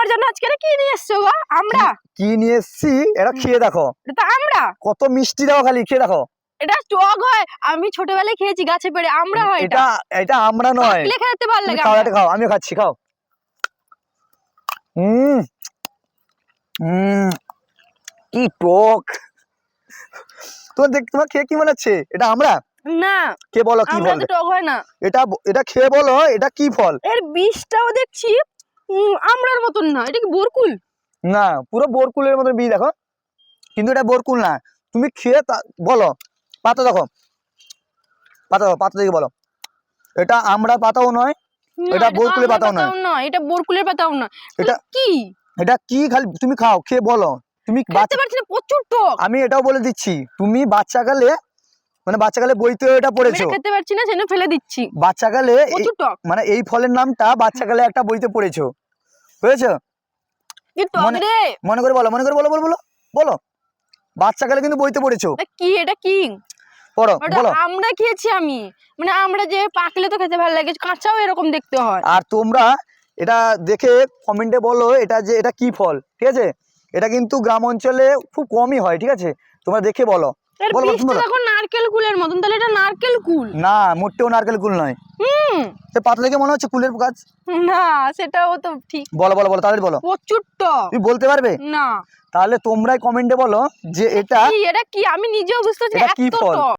আমার জন্য আজকে কি নিয়ে এসছো গো? আমরা কি নিয়ে এসছি এটা খেয়ে দেখো। এটা আমরা কত মিষ্টি দাও, খালি খেয়ে দেখো। এটা টক হয়, আমি ছোটবেলায় খেয়েছি গাছে পেড়ে। আমরা হয় এটা এটা আমরা নয়, পাকলে খেতে ভালো তুমি লাগে। খাও, এটা খাও, আমিও খাচ্ছি, খাও। কি টক। তোমার খেয়ে কি মনে হচ্ছে এটা আমরা? না, কে বলো কি আমরা ফল তো টক হয় না। এটা? এটা খেয়ে বলো এটা কি ফল। এর বীজটাও দেখছি আমরার মতন না, এটা কি বরকুল? না, পুরো বরকুলের মতো বীজ দেখো, কিন্তু এটা বরকুল না। তুমি খেয়ে বলো। পাতা দেখো, পাতা দেখো, পাতা দেখে বলো। এটা আমরা পাতাও নয়, এটা বরকুলের পাতাও নয়। এটা বরকুলের পাতাও না। এটা কি? এটা কি খালি তুমি খাও, খেয়ে বলো। তুমি খেতে পারছি না, প্রচুর টক। আমি এটাও বলে দিচ্ছি, তুমি বাচ্চাকালে বইতে এটা পড়েছো। খেতে পারছি না, সেজন্য ফেলে দিচ্ছি। বাচ্চাকালে প্রচুর টক। মানে এই ফলের নামটা বাচ্চাকালে একটা বইতে পড়েছো, বুঝেছো? কি টক রে। মনে করে বলো, মনে করে বলো, বলো বলো বলো। বাচ্চাকালে কিন্তু বইতে পড়েছো। কি এটা কি? পড়ো বলো। আমরা খেয়েছি আমি, মানে আমরা যে পাকলে তো খেতে ভালো লাগে, কাঁচাও এরকম দেখতে হয়। আর তোমরা এটা দেখে কমেন্টে বলো এটা যে এটা কি ফল, ঠিক আছে? এটা কিন্তু গ্রাম অঞ্চলে খুব কমই হয়, ঠিক আছে? তোমরা দেখে বলো। বলো বলো। দেখো নারকেল কুলের মতন, তাহলে এটা নারকেল কুল না, মোটেও নারকেল কুল নয়। সে পাতা দেখে মনে হচ্ছে কুলের গাছ। না, সেটাও তো ঠিক। বলো বলো বলো, তাড়াতাড়ি বলো। প্রচুর টক। তুমি বলতে পারবে না, তাহলে তোমরাই কমেন্টে বলো যে এটা কি? এটা কি? আমি নিজেও বুঝতে পারছি না, এটা কি এত ফল? টক।